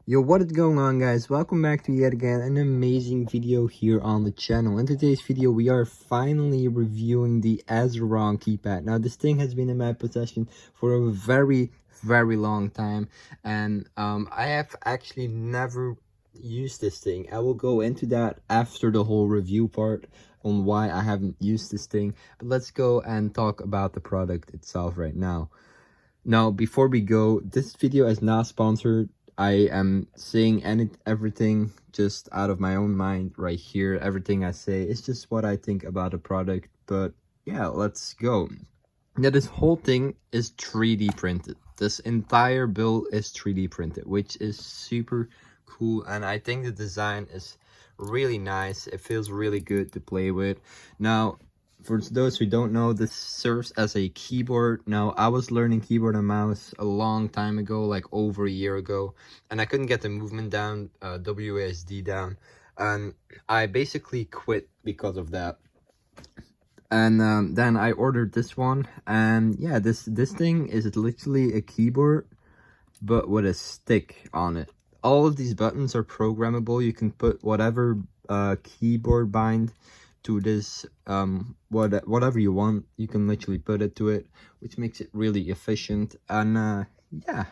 Yo, what is going on, guys? Welcome back to yet again an amazing video here on the channel. In today's video we are finally reviewing the Azeron Keypad. Now this thing has been in my possession for a very long time, and I have actually never used this thing. I will go into that after the whole review part on why I haven't used this thing, but let's go and talk about the product itself right now. Now, before we go, this video is not sponsored. I am saying everything just out of my own mind right here. Everything I say is just what I think about the product. But yeah, let's go. Now, this whole thing is 3D printed. This entire build is 3D printed, which is super cool. And I think the design is really nice. It feels really good to play with. Now, for those who don't know, this serves as a keyboard. Now, I was learning keyboard and mouse a long time ago, like over a year ago, and I couldn't get the movement down, WASD down, and I basically quit because of that. And then I ordered this one, and yeah, this thing is literally a keyboard, but with a stick on it. All of these buttons are programmable. You can put whatever keyboard bind to this, whatever you want, you can literally put it to it, which makes it really efficient. And yeah,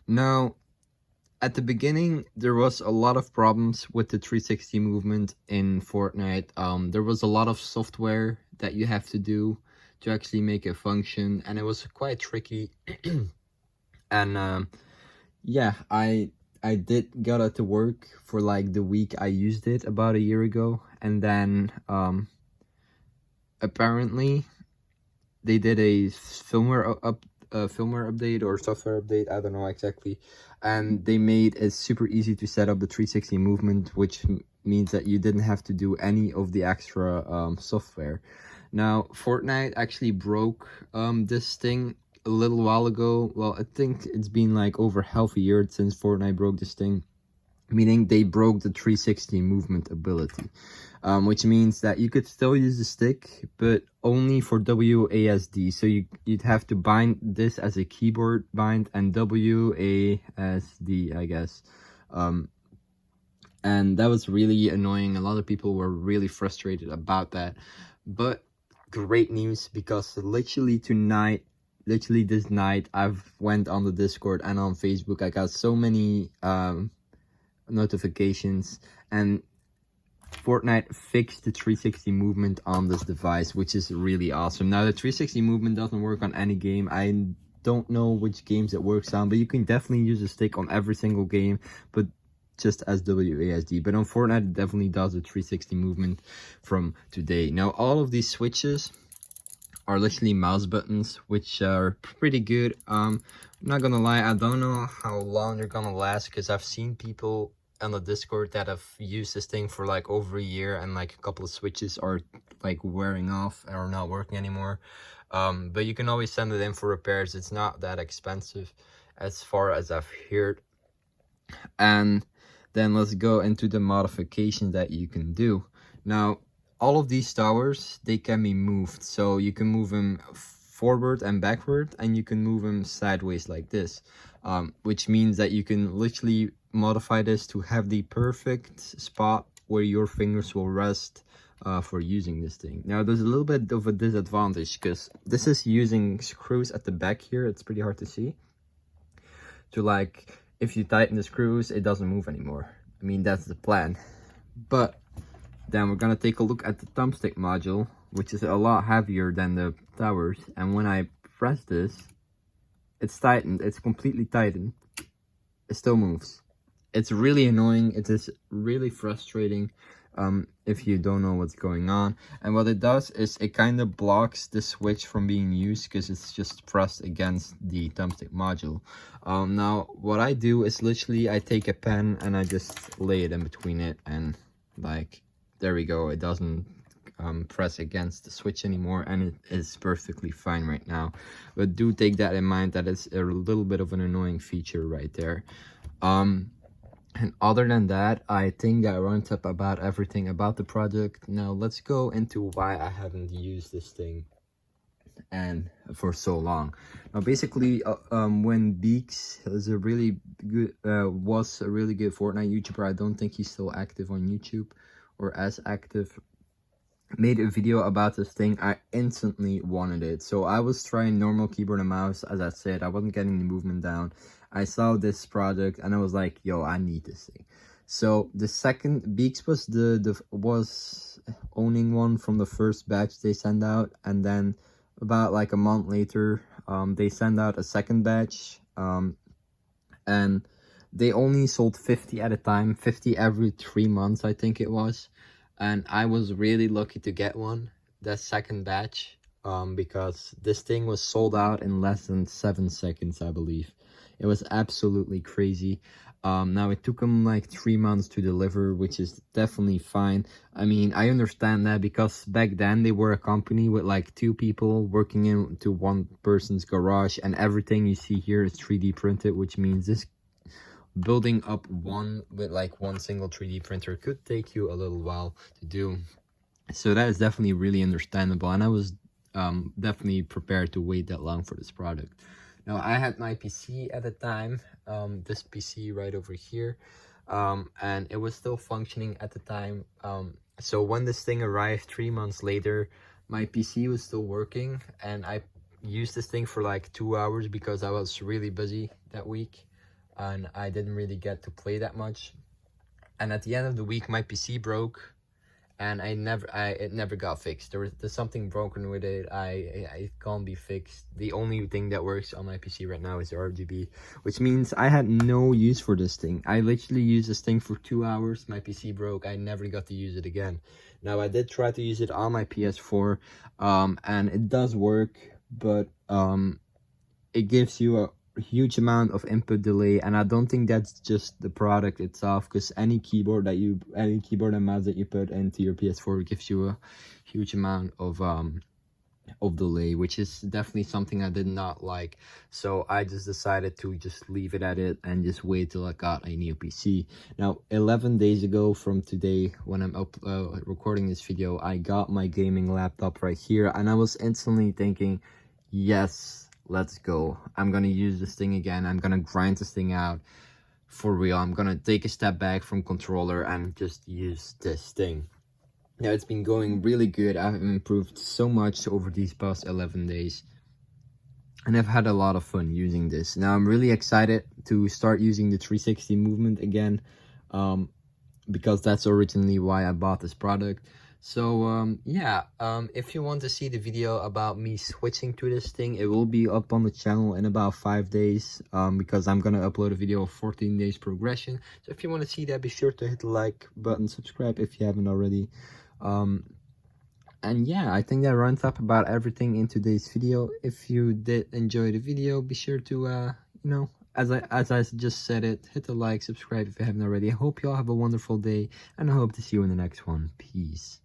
now at the beginning there was a lot of problems with the 360 movement in Fortnite. There was a lot of software that you have to do to actually make it function, and it was quite tricky. And yeah, I did got it to work for like the week I used it about a year ago, and then apparently they did a firmware update or software update, I don't know exactly, and they made it super easy to set up the 360 movement, which means that you didn't have to do any of the extra software. Now, Fortnite actually broke this thing a little while ago. Well, I think it's been like over half a year since Fortnite broke this thing, meaning they broke the 360 movement ability, which means that you could still use the stick, but only for WASD. So you'd have to bind this as a keyboard bind and WASD, I guess. And that was really annoying. A lot of people were really frustrated about that, but great news, because literally this night I've went on the Discord and on Facebook. I got so many notifications, and Fortnite fixed the 360 movement on this device, which is really awesome. Now, the 360 movement doesn't work on any game. I don't know which games it works on, but you can definitely use a stick on every single game, but just as WASD. But on Fortnite, it definitely does the 360 movement from today. Now, all of these switches are literally mouse buttons, which are pretty good. I'm not gonna lie, I don't know how long they're gonna last, because I've seen people on the Discord that have used this thing for like over a year, and like a couple of switches are like wearing off or not working anymore. But you can always send it in for repairs. It's not that expensive as far as I've heard. And then let's go into the modifications that you can do. Now, all of these towers, they can be moved. So you can move them forward and backward, and you can move them sideways like this, which means that you can literally modify this to have the perfect spot where your fingers will rest for using this thing. Now, there's a little bit of a disadvantage, because this is using screws at the back here. It's pretty hard to see. So like, if you tighten the screws, it doesn't move anymore. I mean, that's the plan. But then we're gonna take a look at the Thumbstick Module, which is a lot heavier than the towers. And when I press this, it's tightened. It's completely tightened. It still moves. It's really annoying. It is really frustrating if you don't know what's going on. And what it does is it kind of blocks the switch from being used, because it's just pressed against the Thumbstick Module. Now, what I do is literally I take a pen and I just lay it in between it, and like, there we go. It doesn't press against the switch anymore, and it is perfectly fine right now. But do take that in mind, that it's a little bit of an annoying feature right there. And other than that, I think I rounded up about everything about the project. Now let's go into why I haven't used this thing. and for so long. Now basically when Beaks is a really good was a really good Fortnite YouTuber, I don't think he's still active on YouTube or as active, made a video about this thing, I instantly wanted it. So I was trying normal keyboard and mouse. As I said, I wasn't getting the movement down. I saw this product and I was like, yo, I need this thing. So the second, Beaks was was owning one from the first batch they sent out, and then about like a month later they sent out a second batch, and they only sold 50 at a time, 50 every 3 months, I think it was. And I was really lucky to get one, that second batch, because this thing was sold out in less than 7 seconds, I believe. It was absolutely crazy. Now it took them like 3 months to deliver, which is definitely fine. I mean, I understand that because back then they were a company with like 2 people working into one person's garage, and everything you see here is 3D printed, which means this building up one with like one single 3D printer could take you a little while to do. So that is definitely really understandable, and I was definitely prepared to wait that long for this product. Now I had my PC at the time, this PC right over here, and it was still functioning at the time. So when this thing arrived 3 months later, my PC was still working, and I used this thing for like 2 hours because I was really busy that week and I didn't really get to play that much. And at the end of the week, my PC broke, and it never got fixed. There's something broken with it. It can't be fixed. The only thing that works on my PC right now is RGB, which means I had no use for this thing. I literally used this thing for 2 hours. My PC broke. I never got to use it again. Now I did try to use it on my PS4, and it does work, but it gives you a huge amount of input delay, and I don't think that's just the product itself, because any keyboard and mouse that you put into your PS4 gives you a huge amount of delay, which is definitely something I did not like. So I just decided to just leave it at it and just wait till I got a new PC. Now 11 days ago from today, when I'm recording this video, I got my gaming laptop right here, and I was instantly thinking, yes, let's go. I'm gonna use this thing again. I'm gonna grind this thing out for real. I'm gonna take a step back from controller and just use this thing. Now it's been going really good. I've improved so much over these past 11 days, and I've had a lot of fun using this. Now I'm really excited to start using the 360 movement again, because that's originally why I bought this product. So yeah, if you want to see the video about me switching to this thing, it will be up on the channel in about 5 days, because I'm gonna upload a video of 14 days progression. So if you want to see that, be sure to hit the like button, subscribe if you haven't already. And yeah, I think that runs up about everything in today's video. If you did enjoy the video, be sure to you know, as I just said it, hit the like, subscribe if you haven't already. I hope you all have a wonderful day, and I hope to see you in the next one. Peace.